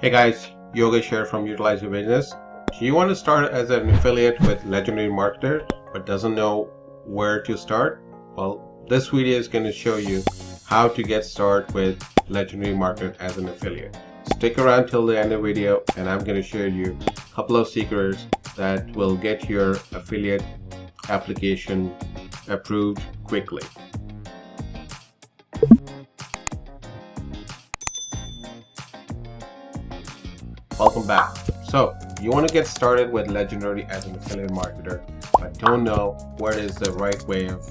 Hey guys, Yogesh here from Utilize Your Business. Do you want to start as an affiliate with Legendary Marketer but doesn't know where to start? Well, this video is going to show you how to get started with Legendary Marketer as an affiliate. Stick around till the end of the video and I'm going to show you a couple of secrets that will get your affiliate application approved quickly. Welcome back. So you want to get started with Legendary as an affiliate marketer but don't know what is the right way of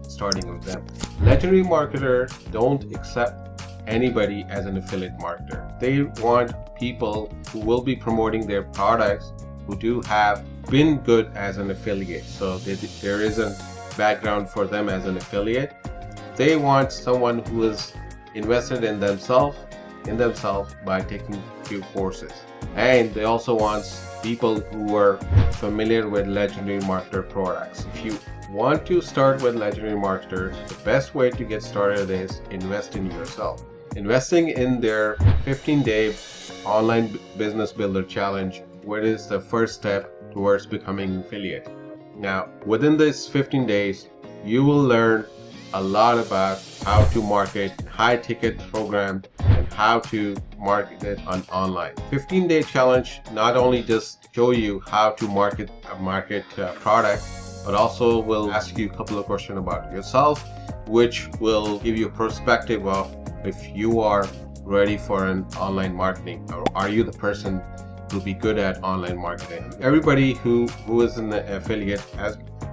starting with them. Legendary marketer don't accept anybody as an affiliate marketer. They want people who will be promoting their products who do have been good as an affiliate, so there is a background for them as an affiliate. They want someone who is invested in themselves by taking few courses, and they also want people who are familiar with Legendary Marketer products. If you want to start with Legendary Marketer, the best way to get started is invest in yourself. Investing in their 15-day online business builder challenge, which is the first step towards becoming an affiliate. Now, within this 15 days, you will learn a lot about how to market high ticket program and how to market it online. 15-day challenge not only just show you how to market a product, but also will ask you a couple of questions about yourself, which will give you a perspective of if you are ready for an online marketing, or are you the person who'll be good at online marketing. Everybody who is an affiliate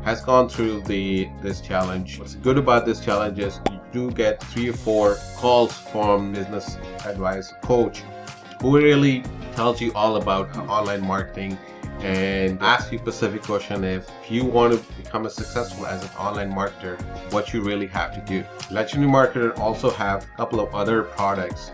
has gone through this challenge. What's good about this challenge is you do get 3 or 4 calls from business advice coach who really tells you all about online marketing and ask you specific question if you want to become successful as an online marketer, what you really have to do. Legendary Marketer also have a couple of other products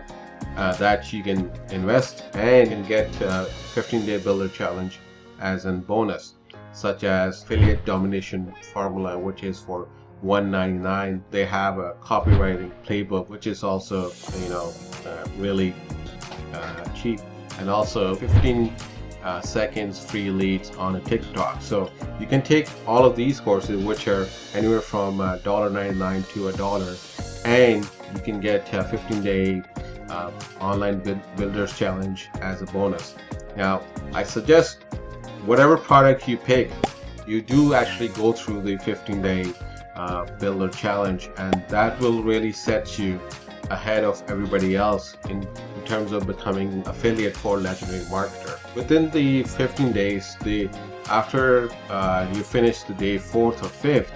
that you can invest and get a 15-day builder challenge as a bonus, such as affiliate domination formula, which is for $199. They have a copywriting playbook, which is also really cheap, and also 15 seconds free leads on a TikTok. So you can take all of these courses, which are anywhere from $1.99 to $1, and you can get a 15-day online builders challenge as a bonus. Now, I suggest whatever product you pick, you do actually go through the 15-day builder challenge, and that will really set you ahead of everybody else in terms of becoming affiliate for Legendary Marketer. Within the 15 days, after you finish the day 4th or 5th,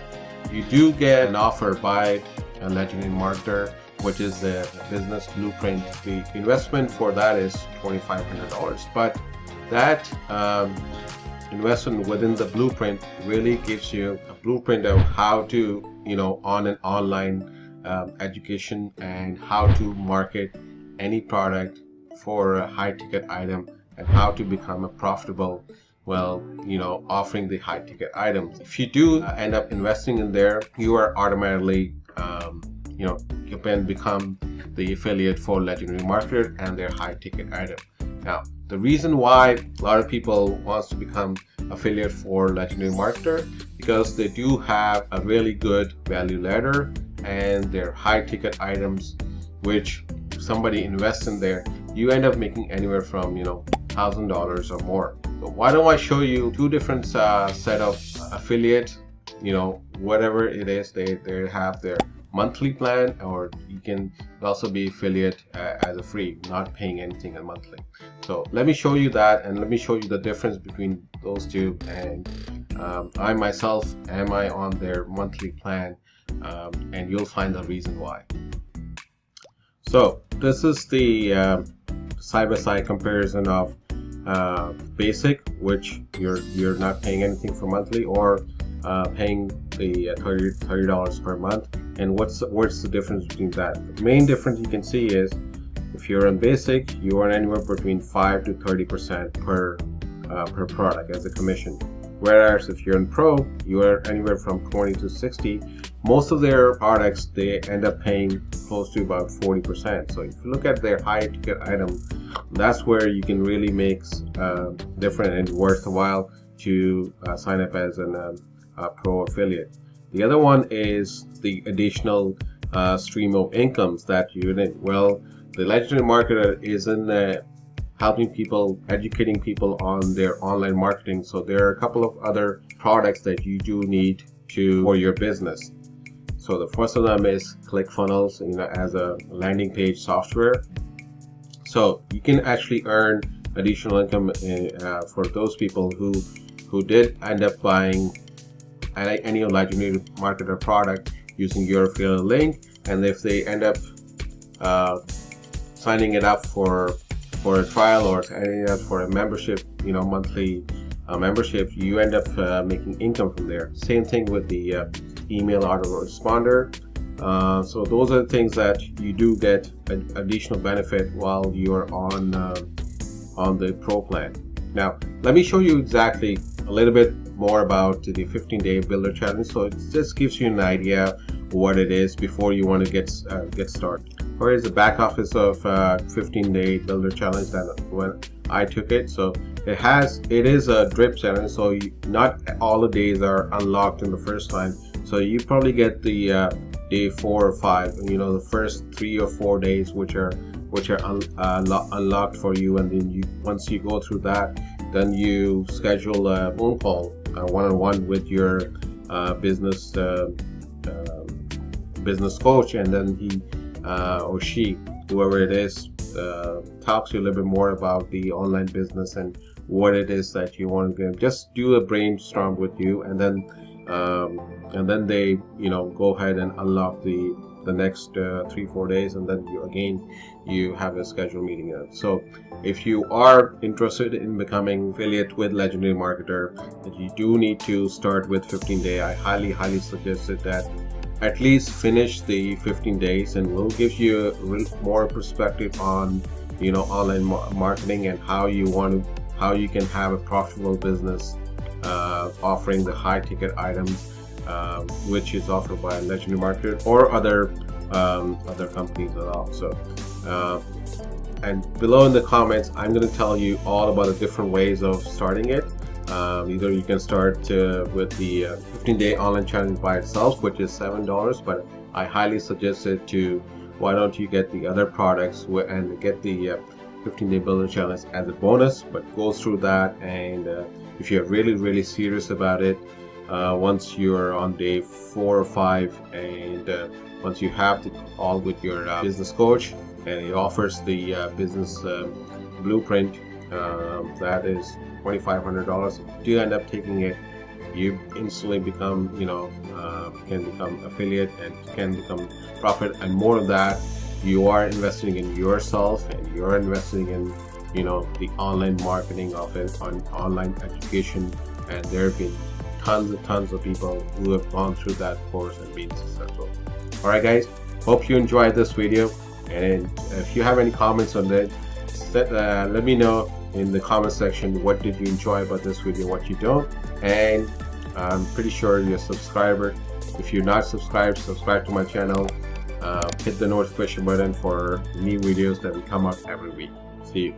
you do get an offer by a Legendary Marketer, which is the business blueprint. The investment for that is $2,500, but that investment within the blueprint really gives you a blueprint of how to, on an online education and how to market any product for a high ticket item and how to become a profitable, offering the high ticket items. If you do end up investing in there, you are automatically you can become the affiliate for Legendary Marketer and their high ticket item. Now, the reason why a lot of people wants to become affiliate for Legendary Marketer, because they do have a really good value ladder and their high ticket items, which if somebody invests in there, you end up making anywhere from $1,000 or more. So why don't I show you 2 different set of affiliates, whatever it is, they have their monthly plan, or you can also be affiliate as a free, not paying anything a monthly. So let me show you that, and let me show you the difference between those two. And I myself am on their monthly plan, and you'll find the reason why. So this is the side-by-side comparison of basic, which you're not paying anything for monthly, or paying the $30 per month. And what's the difference between that? The main difference you can see is if you're in basic, you earn anywhere between 5 to 30% per product as a commission. Whereas if you're in pro, you earn anywhere from 20 to 60 most of their products, they end up paying close to about 40%. So if you look at their high ticket item, that's where you can really make different and worthwhile to sign up as a pro affiliate. The other one is the additional stream of incomes that you need. Well, the legendary marketer is in helping people, educating people on their online marketing. So there are a couple of other products that you do need for your business. So the first of them is Clickfunnels, as a landing page software. So you can actually earn additional income for those people who did end up buying any legendary marketer product using your affiliate link, and if they end up signing it up for a trial or signing it up for a membership, monthly membership, you end up making income from there. Same thing with the email autoresponder. So those are the things that you do get an additional benefit while you're on the pro plan. Now let me show you exactly a little bit more about the 15-day builder challenge. So it just gives you an idea what it is before you want to get started. Where is the back office of 15-day builder challenge that when I took it? So it is a drip challenge, so not all the days are unlocked in the first time. So you probably get the day 4 or 5, the first 3 or 4 days which are unlocked for you, and then once you go through that, then you schedule a phone call one-on-one with your business coach, and then he or she, whoever it is, talks to you a little bit more about the online business and what it is that you want to just do a brainstorm with you, and then they go ahead and unlock the next 3-4 days, and then you have a scheduled meeting. So if you are interested in becoming affiliate with Legendary Marketer, you do need to start with 15-day. I highly suggest that at least finish the 15 days, and we'll give you more perspective on online marketing and how you can have a profitable business offering the high ticket items which is offered by Legendary Marketer or other companies as well. So and below in the comments, I'm going to tell you all about the different ways of starting it. Either you can start with the 15-day online challenge by itself, which is $7, but I highly suggest it to why don't you get the other products and get the 15-day builder challenge as a bonus, but go through that, and if you're really serious about it, once you're on day 4 or 5, and once you have the call with your business coach, and he offers the business blueprint, that is $2,500. If you end up taking it, you instantly become can become affiliate and can become profit, and more of that, you are investing in yourself, and you're investing in the online marketing of it, on online education, and there have been tons of people who have gone through that course and been successful. All right guys, hope you enjoyed this video, and if you have any comments on it, let me know in the comment section what did you enjoy about this video, what you don't, and I'm pretty sure you're a subscriber. If you're not subscribed, subscribe to my channel, hit the notification button for new videos that will come out every week. See you.